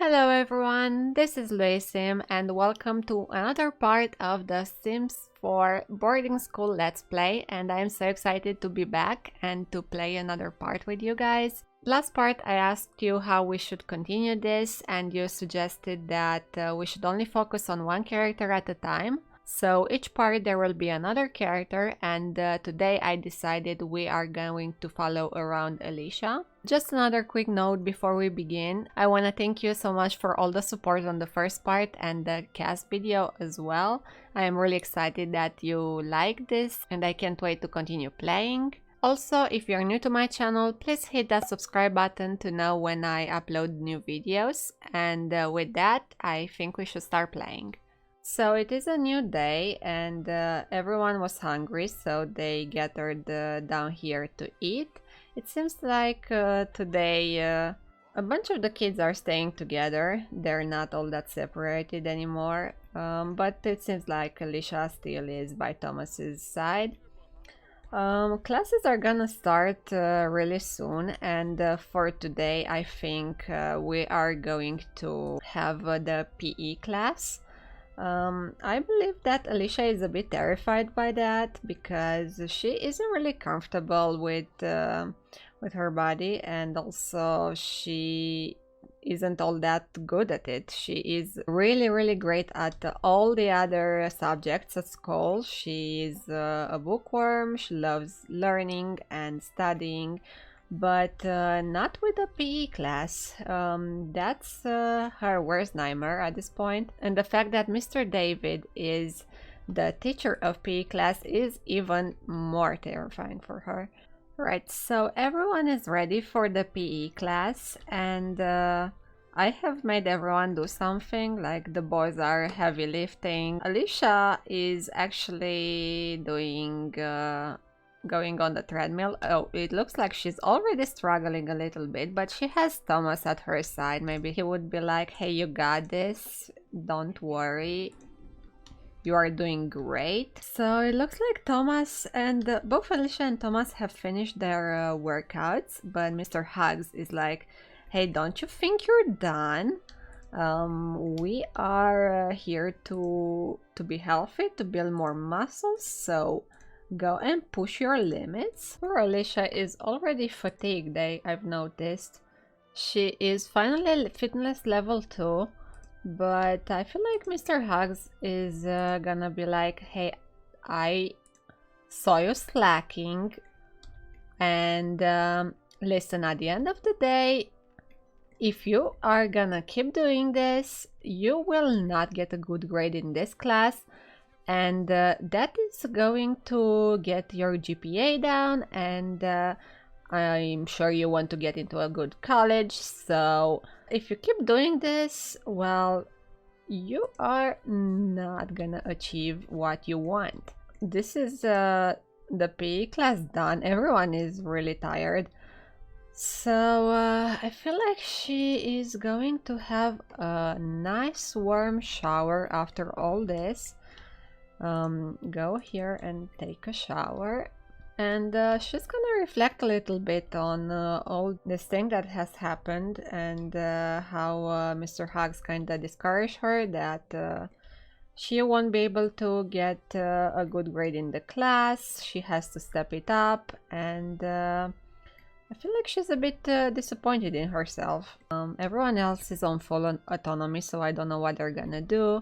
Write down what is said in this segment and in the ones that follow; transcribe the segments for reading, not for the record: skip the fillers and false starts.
Hello everyone, this is Louisim and welcome to another part of the Sims 4 boarding school let's play, and I'm so excited to be back and to play another part with you guys. Last part I asked you how we should continue this and you suggested that we should only focus on one character at a time. So each part there will be another character, and today I decided we are going to follow around Alycia. Just another quick note before we begin. I want to thank you so much for all the support on the first part and the cast video as well. I am really excited that you like this and I can't wait to continue playing. Also, if you're new to my channel, please hit that subscribe button to know when I upload new videos. And with that, I think we should start playing. So it is a new day and everyone was hungry, so they gathered down here to eat. It seems like today a bunch of the kids are staying together. They're not all that separated anymore, but it seems like Alycia still is by Thomas's side. Classes are gonna start really soon, and for today I think we are going to have the PE class. I believe that Alycia is a bit terrified by that because she isn't really comfortable with her body, and also she isn't all that good at it. She is really great at all the other subjects at school. She is a bookworm. She loves learning and studying, but not with a PE class. That's her worst nightmare at this point. And the fact that Mr. David is the teacher of PE class is even more terrifying for her. Right, so everyone is ready for the PE class, and I have made everyone do something. Like the boys are heavy lifting. Alycia is actually doing going on the treadmill. Oh, it looks like she's already struggling a little bit, but she has Thomas at her side. Maybe he would be like, hey, you got this, don't worry, you are doing great. So it looks like Thomas and both Alycia and Thomas have finished their workouts, but Mr. Hugs is like, hey, don't you think you're done? We are here to be healthy, to build more muscles, so go and push your limits. Poor Alycia is already fatigued, I've noticed. She is finally fitness level 2, but I feel like Mr. Hugs is gonna be like, hey, I saw you slacking, and listen, at the end of the day, if you are gonna keep doing this, you will not get a good grade in this class, and that is going to get your GPA down, and I'm sure you want to get into a good college. So if you keep doing this, well, you are not gonna achieve what you want. This is the PE class done. Everyone is really tired. So I feel like she is going to have a nice warm shower after all this. Go here and take a shower, and she's gonna reflect a little bit on all this thing that has happened, and how Mr. Hugs kinda discouraged her that she won't be able to get a good grade in the class. She has to step it up, and I feel like she's a bit disappointed in herself. Everyone else is on full autonomy, so I don't know what they're gonna do.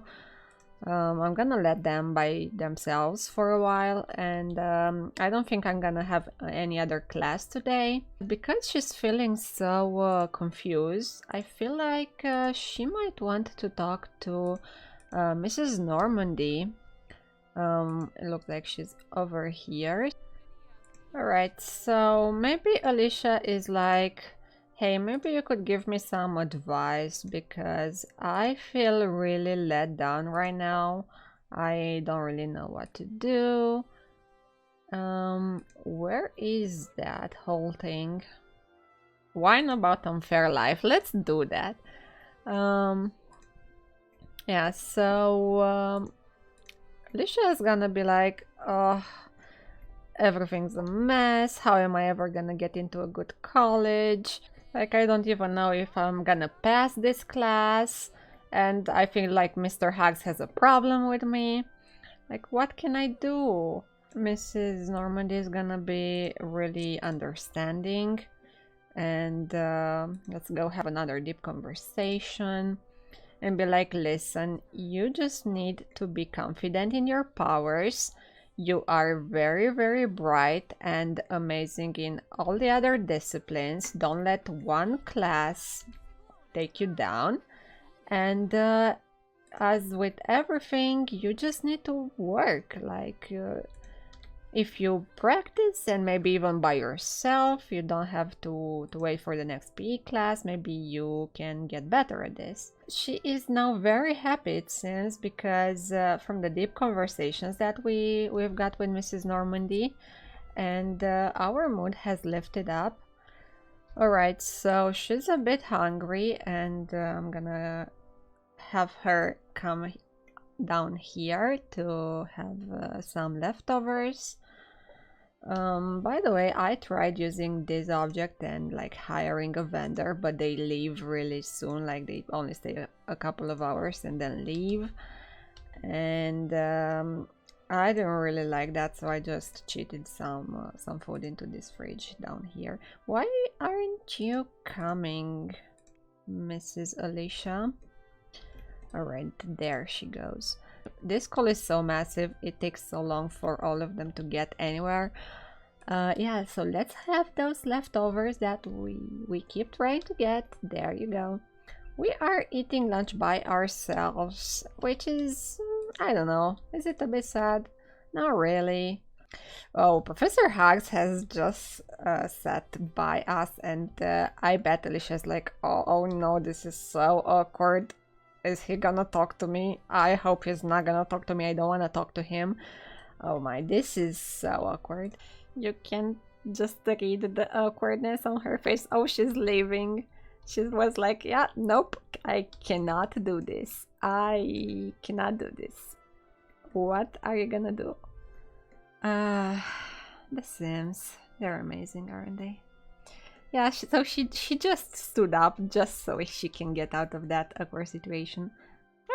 I'm gonna let them by themselves for a while, and I don't think I'm gonna have any other class today. Because she's feeling so confused, I feel like she might want to talk to Mrs. Normandy. It looks like she's over here. Alright, so maybe Alycia is like, hey, maybe you could give me some advice because I feel really let down right now. I don't really know what to do. Where is that whole thing? Whine about unfair life. Let's do that. Yeah, so Alycia is gonna be like, oh, everything's a mess. How am I ever gonna get into a good college? Like, I don't even know if I'm gonna pass this class, and I feel like Mr. Hugs has a problem with me. Like, what can I do? Mrs. Normandy is gonna be really understanding, and let's go have another deep conversation and be like, listen, you just need to be confident in your powers. You are very, very bright and amazing in all the other disciplines. Don't let one class take you down. And as with everything, you just need to work. Like, if you practice and maybe even by yourself, you don't have to wait for the next PE class, maybe you can get better at this. She is now very happy, it seems, because from the deep conversations that we've got with Mrs. Normandy, and our mood has lifted up. Alright, so she's a bit hungry, and I'm gonna have her come down here to have some leftovers. By the way, I tried using this object and like hiring a vendor, but they leave really soon. Like, they only stay a couple of hours and then leave, and I didn't really like that, so I just cheated some food into this fridge down here. Why aren't you coming, Mrs. Alycia? Alright, there she goes. This school is so massive, it takes so long for all of them to get anywhere. Yeah, so let's have those leftovers that we keep trying to get. There you go. We are eating lunch by ourselves, which is, I don't know, is it a bit sad? Not really. Oh, Professor Hugs has just sat by us, and I bet Alicia's like, oh no, this is so awkward. Is he gonna talk to me? I hope he's not gonna talk to me. I don't want to talk to him. Oh my, this is so awkward. You can just read the awkwardness on her face. Oh, she's leaving. She was like, yeah, nope, I cannot do this. I cannot do this. What are you gonna do? The Sims. They're amazing, aren't they? Yeah, so she just stood up just so she can get out of that awkward situation.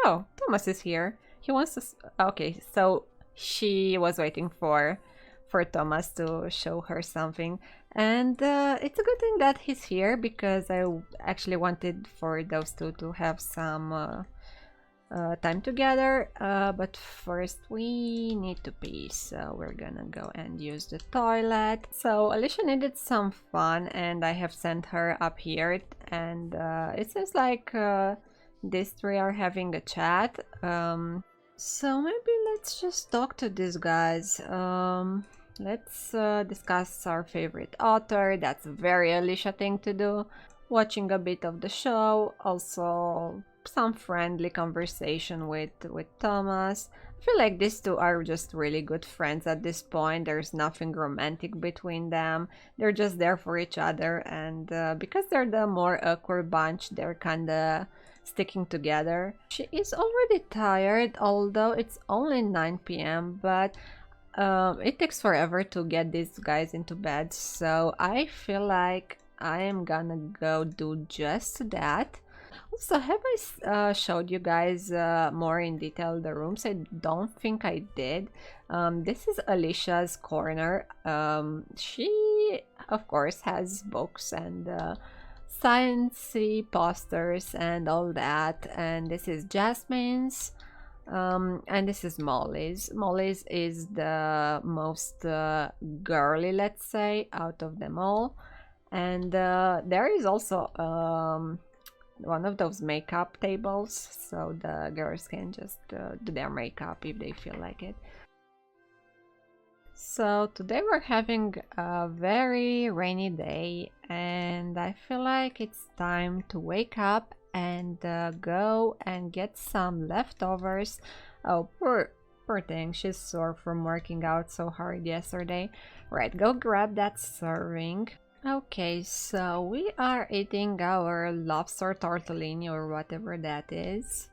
Oh, Thomas is here. He wants to... Okay, so she was waiting for Thomas to show her something. And it's a good thing that he's here, because I actually wanted for those two to have some time together. But first we need to pee, so we're gonna go and use the toilet. So Alicia needed some fun, and I have sent her up here, and it seems like these three are having a chat. So maybe let's just talk to these guys. Let's discuss our favorite author. That's a very Alicia thing to do. Watching a bit of the show, also some friendly conversation with Thomas. I feel like these two are just really good friends at this point. There's nothing romantic between them. They're just there for each other, and because they're the more awkward bunch, they're kinda sticking together. She is already tired, although it's only 9 p.m, but it takes forever to get these guys into bed, so I feel like I am gonna go do just that. Also, have I showed you guys more in detail the rooms? I don't think I did. This is Alicia's corner. She, of course, has books and sciencey posters and all that. And this is Jasmine's. And this is Molly's. Molly's is the most girly, let's say, out of them all. And there is also one of those makeup tables, so the girls can just do their makeup if they feel like it. So today we're having a very rainy day, and I feel like it's time to wake up and go and get some leftovers. Oh, poor thing, she's sore from working out so hard yesterday. Right, go grab that serving. Okay, so we are eating our lobster tortellini or whatever that is.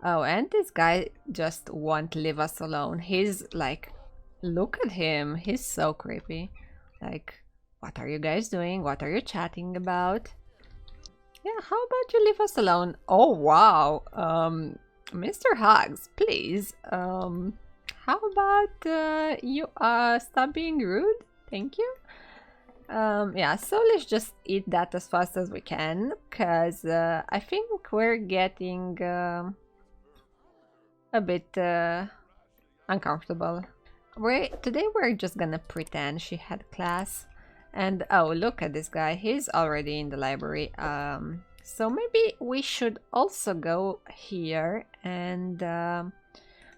Oh, and this guy just won't leave us alone. He's like, look at him, he's so creepy. Like, What are you guys doing? What are you chatting about? Yeah, how about you leave us alone? Oh, wow. Mr. Hugs, please. How about you stop being rude? Thank you. Yeah, so let's just eat that as fast as we can, because I think we're getting a bit uncomfortable. Today we're just gonna pretend she had class. And oh, look at this guy, he's already in the library. So maybe we should also go here and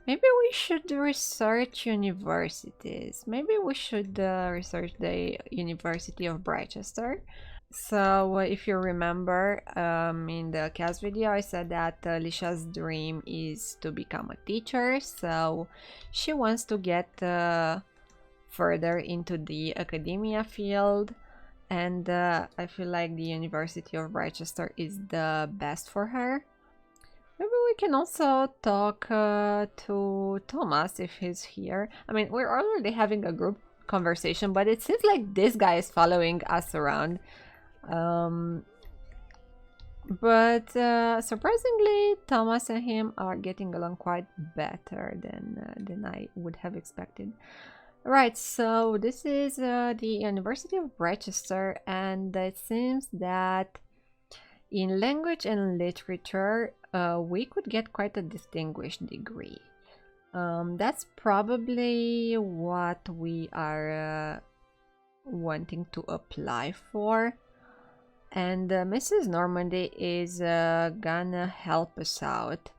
maybe we should research universities. Maybe we should research the University of Brichester. So if you remember in the cast video, I said that Alicia's dream is to become a teacher. So she wants to get further into the academia field. And I feel like the University of Rochester is the best for her. Maybe we can also talk to Thomas if he's here. I mean, we're already having a group conversation, but it seems like this guy is following us around. But surprisingly, Thomas and him are getting along quite better than I would have expected. Right, so this is the University of Rochester, and it seems that in language and literature, we could get quite a distinguished degree. That's probably what we are wanting to apply for. And Mrs. Normandy is gonna help us out.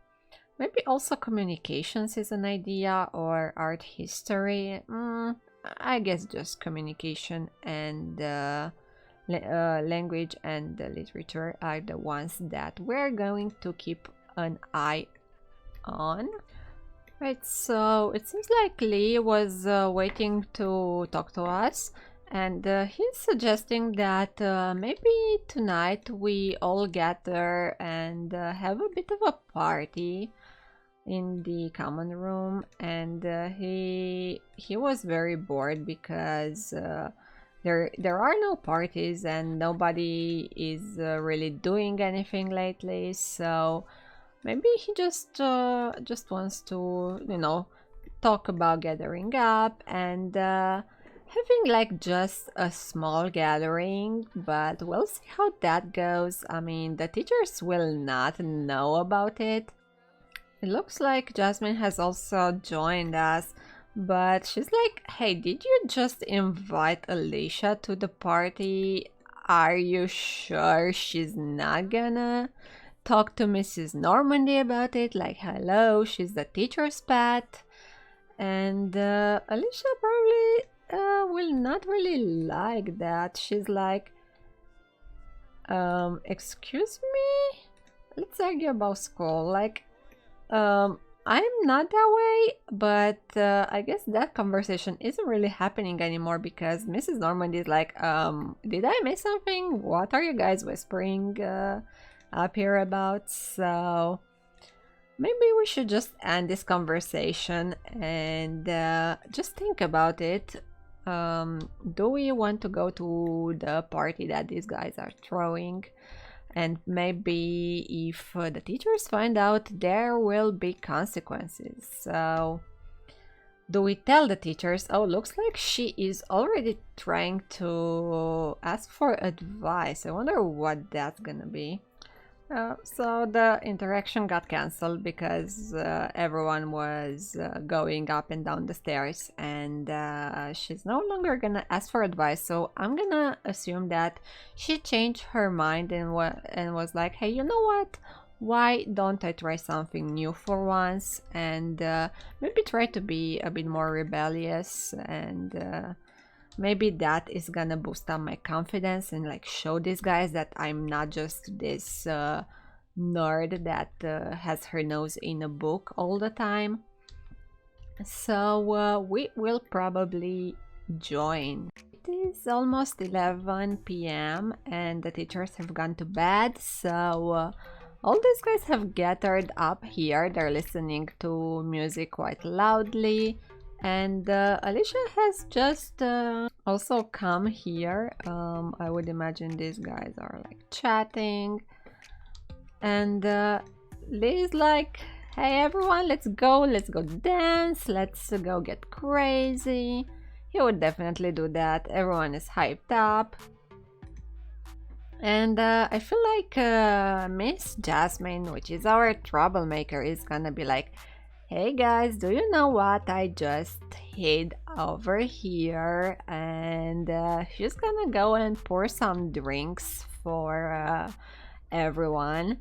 Maybe also communications is an idea, or art history. I guess just communication and language and literature are the ones that we're going to keep an eye on. Right, so it seems like Lee was waiting to talk to us. And he's suggesting that maybe tonight we all gather and have a bit of a party in the common room. And he was very bored because there are no parties and nobody is really doing anything lately. So maybe he just wants to, you know, talk about gathering up and having like just a small gathering, but we'll see how that goes. I mean, the teachers will not know about it. It looks like Jasmine has also joined us, but she's like, hey, did you just invite Alycia to the party? Are you sure she's not gonna talk to Mrs. Normandy about it? Like, hello, she's the teacher's pet. And Alycia probably will not really like that. She's like, excuse me? Let's argue about school. Like, I'm not that way, but I guess that conversation isn't really happening anymore because Mrs. Normandy is like, did I miss something? What are you guys whispering up here about? So maybe we should just end this conversation and just think about it. Do we want to go to the party that these guys are throwing? And maybe if the teachers find out, there will be consequences. So do we tell the teachers? Oh, looks like she is already trying to ask for advice. I wonder what that's gonna be. So the interaction got cancelled because everyone was going up and down the stairs, and she's no longer gonna ask for advice. So I'm gonna assume that she changed her mind and was like, hey, you know what? Why don't I try something new for once and maybe try to be a bit more rebellious, and maybe that is gonna boost up my confidence and like show these guys that I'm not just this nerd that has her nose in a book all the time. So we will probably join. It is almost 11 p.m. and the teachers have gone to bed, so all these guys have gathered up here. They're listening to music quite loudly. And Alycia has just also come here. I would imagine these guys are like chatting. And Liz like, hey everyone, let's go dance, let's go get crazy. He would definitely do that. Everyone is hyped up. And I feel like Miss Jasmine, which is our troublemaker, is gonna be like, hey guys, do you know what I just hid over here? And she's gonna go and pour some drinks for everyone.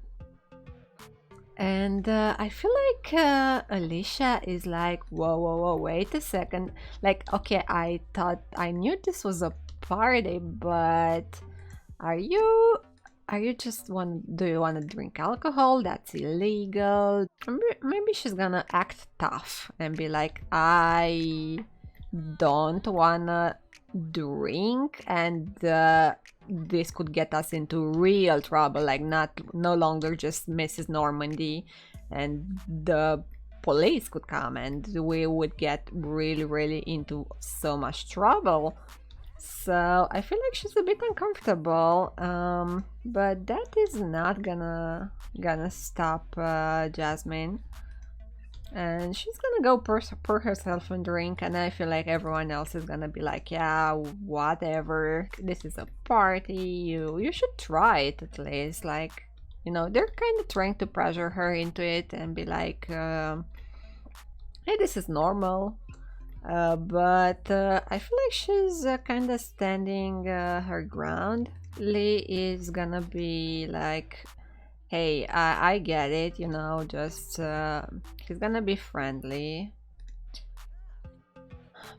And I feel like Alycia is like, whoa, wait a second. Like, okay, I thought I knew this was a party, but are you just do you want to drink alcohol? That's illegal. Maybe she's gonna act tough and be like, I don't wanna drink, and this could get us into real trouble, like no longer just Mrs. Normandy, and the police could come and we would get really into so much trouble. So I feel like she's a bit uncomfortable, but that is not gonna stop Jasmine. And she's gonna go pour herself a drink, and I feel like everyone else is gonna be like, yeah, whatever, this is a party, you should try it at least. Like, you know, they're kind of trying to pressure her into it and be like, hey, this is normal. But I feel like she's kind of standing her ground. Lee is gonna be like, hey, I get it, you know, just he's gonna be friendly.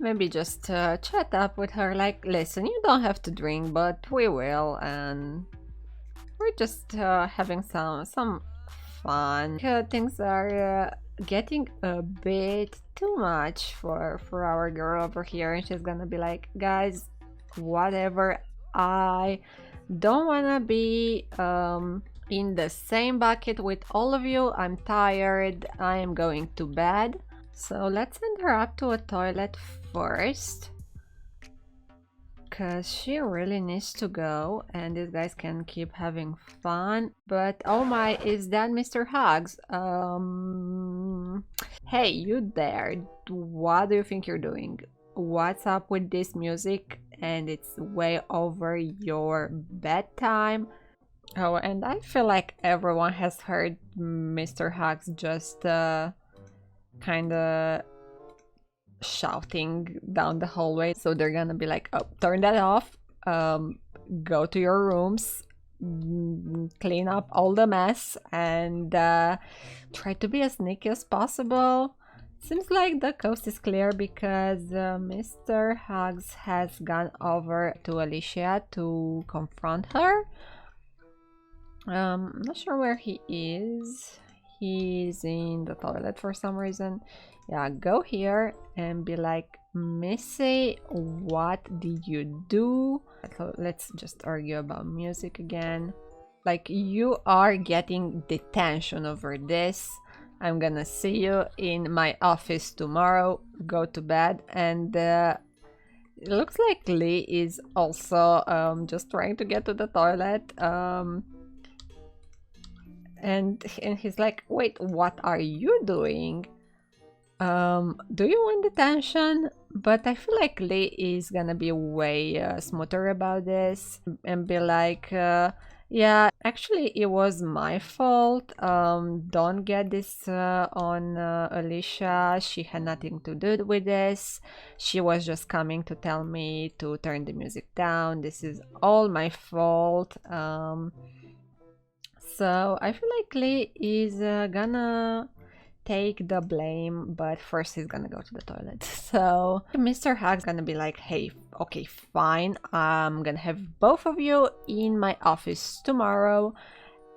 Maybe just chat up with her, like, listen, you don't have to drink, but we will, and we're just having some fun. Things are getting a bit too much for our girl over here, and she's gonna be like, guys, whatever, I don't wanna be in the same bucket with all of you. I'm tired, I am going to bed. So let's send her up to a toilet first, because she really needs to go, and these guys can keep having fun. But oh my, is that Mr. Hugs? Hey, you there, what do you think you're doing? What's up with this music? And it's way over your bedtime. Oh, and I feel like everyone has heard Mr. Hugs just kind of shouting down the hallway, so they're gonna be like, oh, turn that off, go to your rooms, clean up all the mess, and try to be as sneaky as possible. Seems like the coast is clear because Mr. Hugs has gone over to Alycia to confront her. I'm not sure where he is. He's in the toilet for some reason. Yeah, go here and be like, Missy, what did you do? So let's just argue about music again. Like, you are getting detention over this. I'm gonna see you in my office tomorrow. Go to bed. And it looks like Lee is also just trying to get to the toilet. And he's like, wait, what are you doing? Do you want detention? But I feel like Lee is gonna be way smoother about this and be like, yeah, actually it was my fault. Don't get this on Alycia. She had nothing to do with this. She was just coming to tell me to turn the music down. This is all my fault. So I feel like Lee is gonna take the blame, but first he's gonna go to the toilet. So Mr. Hugs gonna be like, hey, okay, fine, I'm gonna have both of you in my office tomorrow,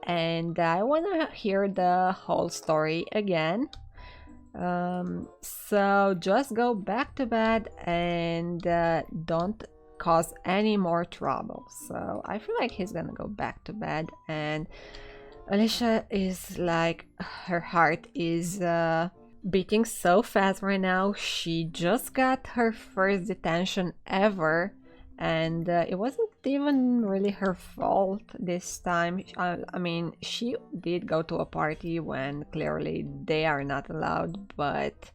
and I wanna hear the whole story again. So just go back to bed and don't cause any more trouble. So I feel like he's gonna go back to bed, and Alycia is like, her heart is beating so fast right now. She just got her first detention ever, and it wasn't even really her fault this time. I mean, she did go to a party when clearly they are not allowed, but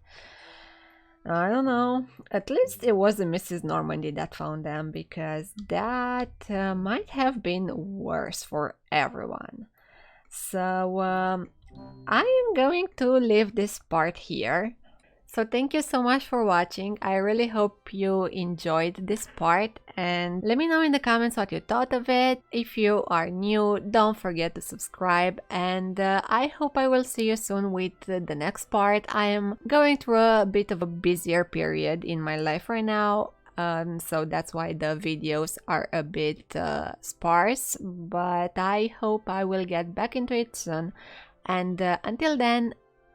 I don't know. At least it wasn't Mrs. Normandy that found them, because that might have been worse for everyone. So I am going to leave this part here. So thank you so much for watching. I really hope you enjoyed this part, and let me know in the comments what you thought of it. If you are new, don't forget to subscribe, and I hope I will see you soon with the next part. I am going through a bit of a busier period in my life right now, so that's why the videos are a bit sparse, but I hope I will get back into it soon. And until then,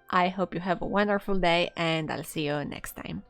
I hope you have a wonderful day, and I'll see you next time.